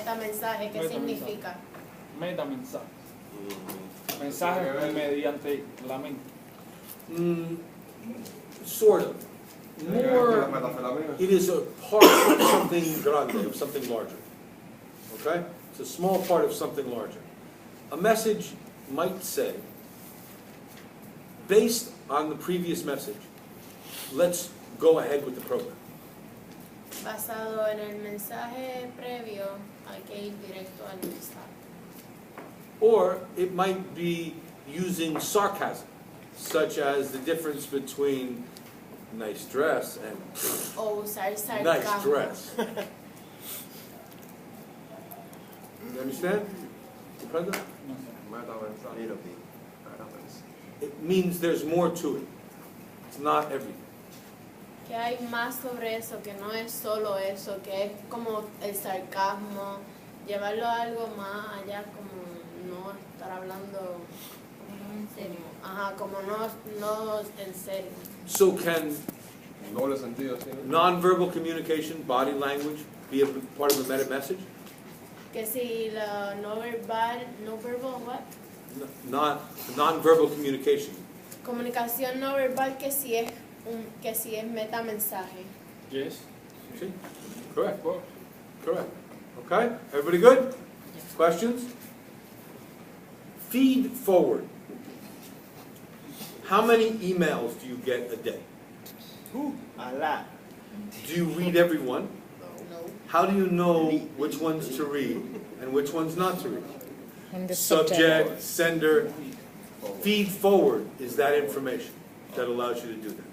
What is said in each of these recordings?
Metamensaje, ¿qué significa? Metamensaje. Mensaje mediante la mente. Sort of. More, it is a part of something grande, of something larger. Okay? It's a small part of something larger. A message might say, based on the previous message, let's go ahead with the program. Basado en el mensaje previo, hay que ir directo al mensaje. Or it might be using sarcasm, such as the difference between nice dress and O usar sarcasmo. nice dress. You understand? Comprende? It means there's more to it. It's not everything. Que hay más sobre eso, que no es solo eso, que es como el sarcasmo, llevarlo a algo más allá, como no estar hablando en serio. Ajá, como no en serio. So can non-verbal communication, body language, be a part of a meta message? Que si la no verbal what? Non-verbal communication. Comunicación no verbal que si es metamensaje. Yes. See? Correct. Correct. Okay? Everybody good? Questions? Feed forward. How many emails do you get a day? A lot. Do you read every one? No. How do you know which ones to read and which ones not to read? And the Subject, sender, feed forward is that information that allows you to do that.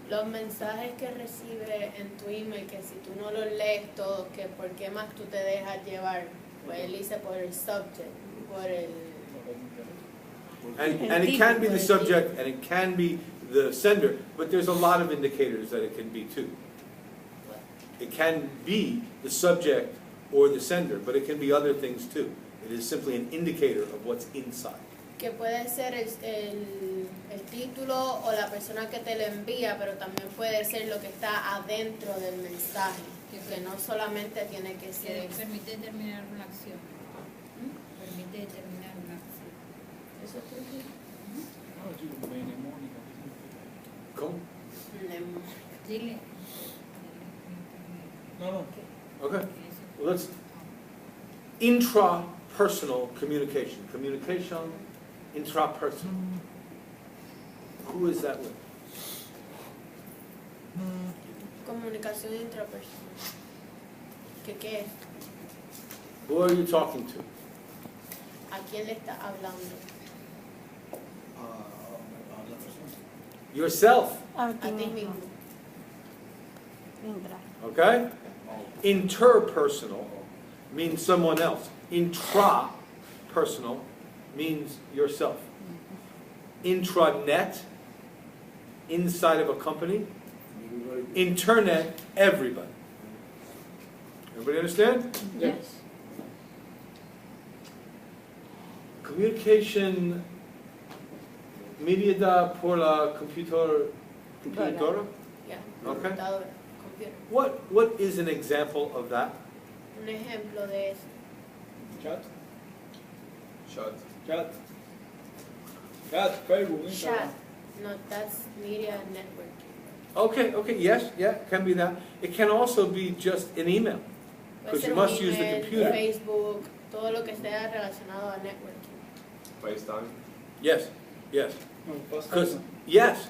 Los mensajes que recibe en tu email, que si tú no los lees todos, que por qué más tú te dejas llevar, pues él dice por el subject, por el... And it can be the subject and it can be the sender, but there's a lot of indicators that it can be too. It can be the subject or the sender, but it can be other things too. It is simply an indicator of what's inside. Que puede ser el título o la persona que te lo envía, pero también puede ser lo que está adentro del mensaje, que no solamente tiene que ser... Permite determinar una acción. Permite determinar una acción. ¿Eso es tuyo? ¿Cómo? Dile. No. Okay. Well, let's intrapersonal communication. Communication intrapersonal. Who is that with? Comunicación intrapersonal. ¿Qué es? Who are you talking to? ¿A quién le está hablando? Yourself. A ti mismo. Okay? Interpersonal means someone else. Intrapersonal means yourself. Intranet, inside of a company. Internet, everybody. Everybody understand? Yes. Communication mediada por la computadora? Yeah. Okay. Computadora, computer. What is an example of that? Un ejemplo de eso. Chat, Facebook, Instagram. Chat. No, that's media network. Okay, yes, can be that. It can also be just an email, Puede because ser you un must use the email, computer. Facebook, todo lo que esté relacionado a networking. FaceTime. Yes, No, because, yes,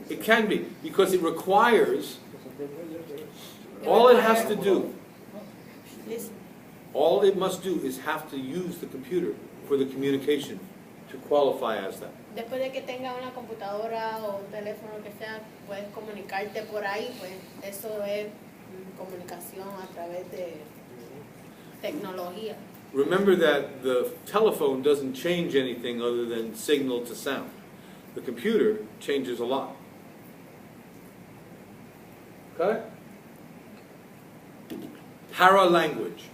it can be, because it requires, all it has to do, Listen. all it must do is have to use the computer for the communication to qualify as that. Después de que tenga una computadora o un teléfono que sea, puedes comunicarte por ahí, pues eso es comunicación a través de tecnología. Remember that the telephone doesn't change anything other than signal to sound. The computer changes a lot. Okay? Paralanguage.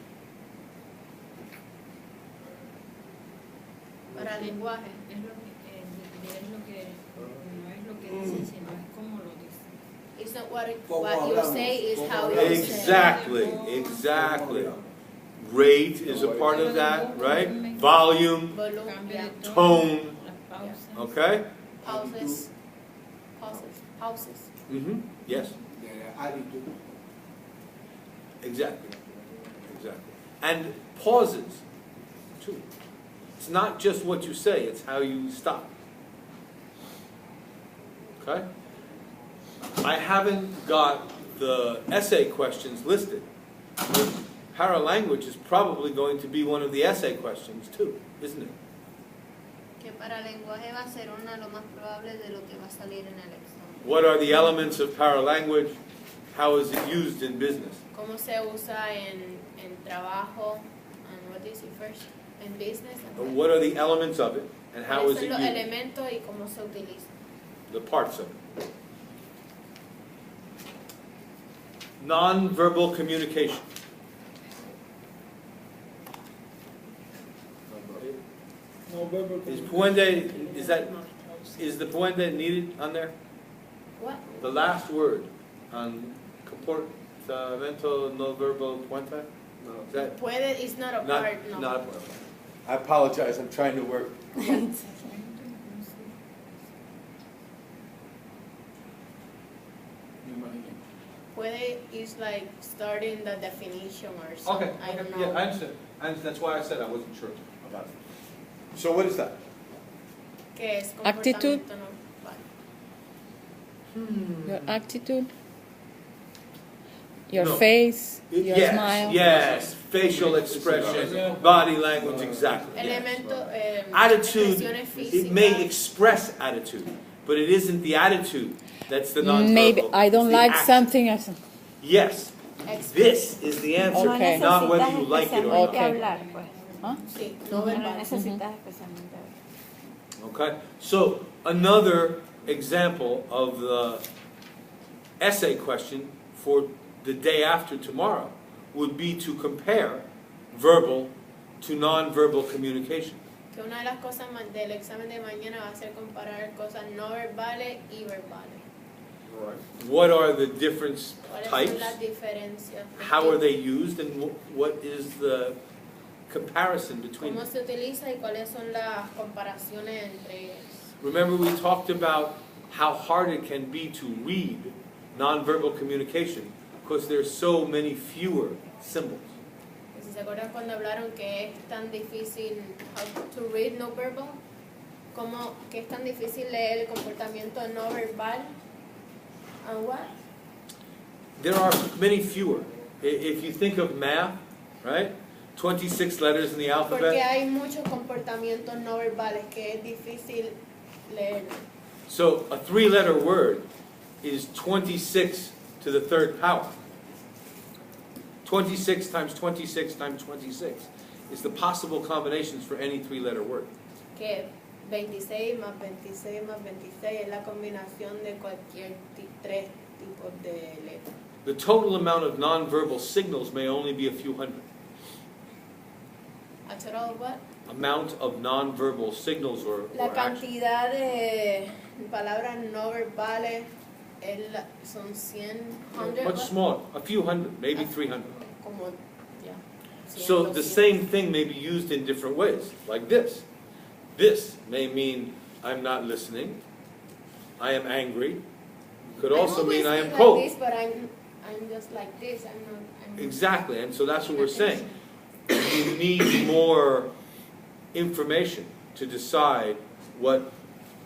Para lenguaje. Es lo que no es lo que dice, sino es cómo lo dice. Y isn't what you say, is how you say. Exactly. Rate is a part of that, right? Volume, Volumen, Cambio yeah. de tone, las pausas. okay? Pauses. Yes, exactly. And pauses, too. It's not just what you say, it's how you stop. Okay? I haven't got the essay questions listed. But paralanguage is probably going to be one of the essay questions too, isn't it? Que para lenguaje va a ser una lo más probable de lo que va a salir en el examen. What are the elements of paralanguage? How is it used in business? ¿Cómo se usa en trabajo? And what is it first? En business. And What are the elements of it, and how is ¿Cuáles it son los used? elementos y cómo se utiliza? The parts of it. Non-verbal communication. No verbal Is communication. puente, is the puente needed on there? What? The last word on comportamiento no verbal puente? No. Is that Puede is not a part, no. not a part? I apologize, I'm trying to work. Puede is like starting the definition or something. Okay, I don't know. yeah, I understand. That's why I said I wasn't sure about it. So what is that? ¿Qué es Actitud. comportamiento no verbal? Your attitude, your No. face, your Yes, smile. yes, facial expression, body language, exactly. yes. Elemento, Attitude, expresiones it may físicas. express attitude, but it isn't the attitude that's the nonverbal. Maybe I it's don't the like action. something. Yes, this is the answer, Okay. not whether you like it or not. Okay. hablar, pues. Sí, no No verbal. necesitas especialmente hablar. Okay, so another example of the essay question for the day after tomorrow would be to compare verbal to non-verbal communication. Que una de las cosas del examen de mañana va a ser comparar cosas no verbales y verbales. Right. What are the different ¿Cuáles types? son las diferencias? How are they used, and what is the comparison between ¿Cómo them? se utiliza y cuáles son las comparaciones entre ellas? Remember we talked about how hard it can be to read nonverbal communication because there's so many fewer symbols. Si se acuerdan cuando hablaron que es tan difícil how to read no verbal, como que es tan difícil leer el comportamiento no verbal, and what? There are many fewer. If you think of math, right? 26 letters in the Porque alphabet. hay muchos comportamientos no verbales que es difícil leer. So a 3-letter word is 26 to the third power. 26 times 26 times 26 is the possible combinations for any 3-letter word. Que 26 más 26 más 26 es la combinación de cualquier tres tipos de letras. The total amount of nonverbal signals may only be a few hundred. ¿A total what? Amount of nonverbal signals or La action. cantidad de palabras no verbales son 100, Much what? smaller, a few hundred, maybe 300. Como, ya. So 100, the same thing may be used in different ways, like this. This may mean I'm not listening, I am angry. Could also mean I am like cold. this, but I'm just like this. I'm not. Exactly, and so that's what we're saying. You need more information to decide what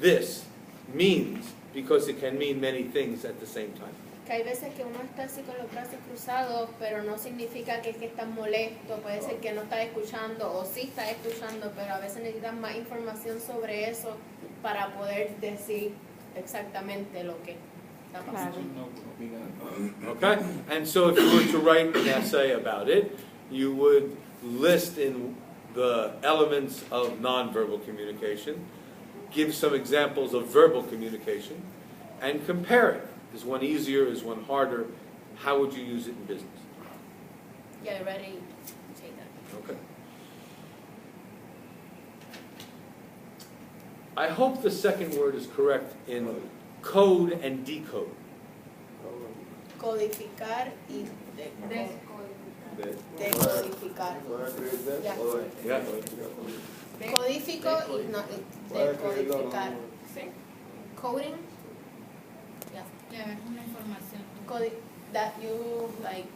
this means, because it can mean many things at the same time. Que hay veces que uno está así con los brazos cruzados, pero no significa que es que estás molesto. Puede ser que no estás escuchando o sí estás escuchando, pero a veces necesitas más información sobre eso para poder decir exactamente lo que está pasando. Okay? And so if you were to write an essay about it, you would list in the elements of nonverbal communication, give some examples of verbal communication, and compare it. Is one easier? Is one harder? How would you use it in business? Yeah, already say that. Okay. I hope the second word is correct in code and decode. codificar y decodificar. Ya. Yeah. Codifico y no, y decodificar. Coding. Yeah. Ya ves una información. That you like.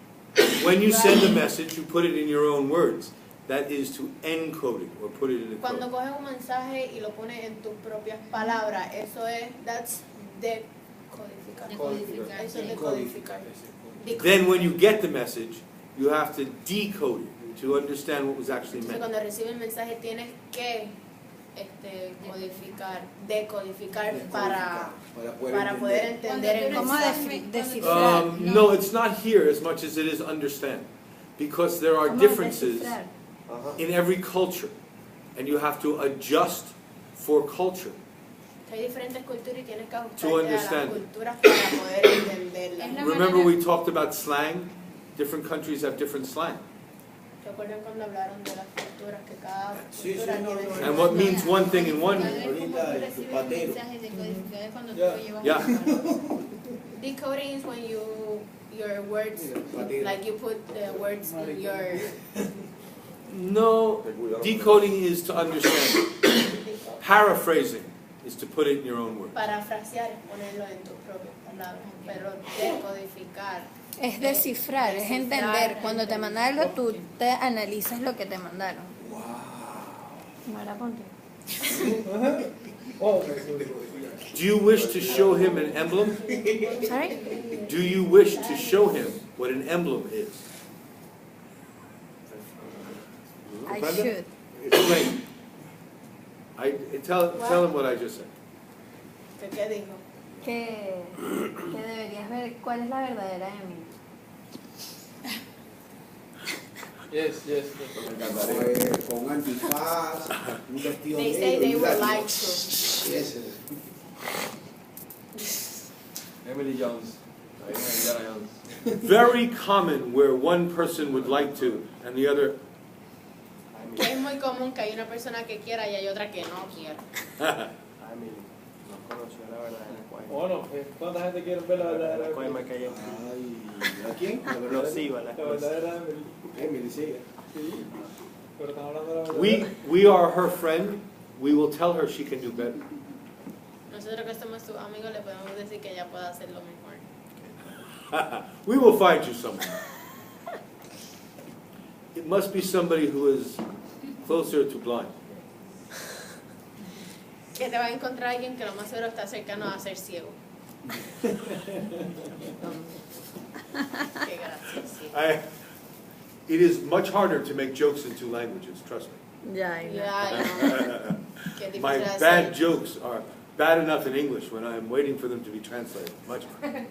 When you send a message, you put it in your own words. That is to encode it or put it in a Cuando code. coges un mensaje y lo pones en tus propias palabras, eso es, that's decodificar. Decodificar. Eso es decodificar. Then when you get the message, you have to decode it to understand what was actually Entonces, meant. cuando recibes el mensaje tienes que codificar, decodificar para poder entender el ¿Cómo mensaje. descifrar? No, it's not here as much as it is understand. Because there are ¿Cómo differences descifrar? in every culture. And you have to adjust for culture. Hay diferentes culturas y tienes que To ajustarte a las understand. culturas para poder entenderlas. Es la Remember manera- we talked about slang? Different countries have different slang. ¿Recuerdan cuando hablaron de las culturas? Que cada Sí, cultura sí, no, tiene no, su And what manera. means one thing in one. Tal vez como Ahorita tú el recibes patero. mensajes decodificados cuando tú Yeah. lo llevas Yeah. a la Decoding is when your words, like you put the words in your No, decoding is to understand. Paraphrasing is to put it in your own words. parafrasear, es ponerlo en tus propias palabras, pero decodificar. Es descifrar, es entender. Cuando te mandan algo, tú te analizas lo que te mandaron. No era ponte. Oh, Do you wish to show him an emblem? Sorry? Do you wish to show him what an emblem is? I should. Explain. Tell him what I just said. ¿Qué dijo? Que deberías ver cuál es la verdadera Emily. yes, yes. Con antifaz, un vestido They say they negro, would y like to. Yes. Emily Jones. Ahí es Indiana Jones. Very common where one person would like to and the other. Que es muy común que hay una persona que quiera y hay otra que no quiera. Emily no conoció la verdadera cuaima. Bueno, ¿cuánta gente quiere ver la verdadera? La cuaima que hay en Ay, ¿a quién? La explosiva, la verdadera Emily. Emily, sigue. Sí. Pero estamos hablando de la verdadera. We are her friend. We will tell her she can do better. Nosotros que somos sus amigos le podemos decir que ella puede hacerlo mejor. We will find you someone. It must be somebody who is closer to blind. Que te va a encontrar alguien que lo más seguro está cercano a ser ciego. Qué gracioso. It is much harder to make jokes in two languages, trust me. Ya, I know. Ya, no. Qué difícil My hacer. bad jokes are bad enough in English when I'm waiting for them to be translated. Much harder.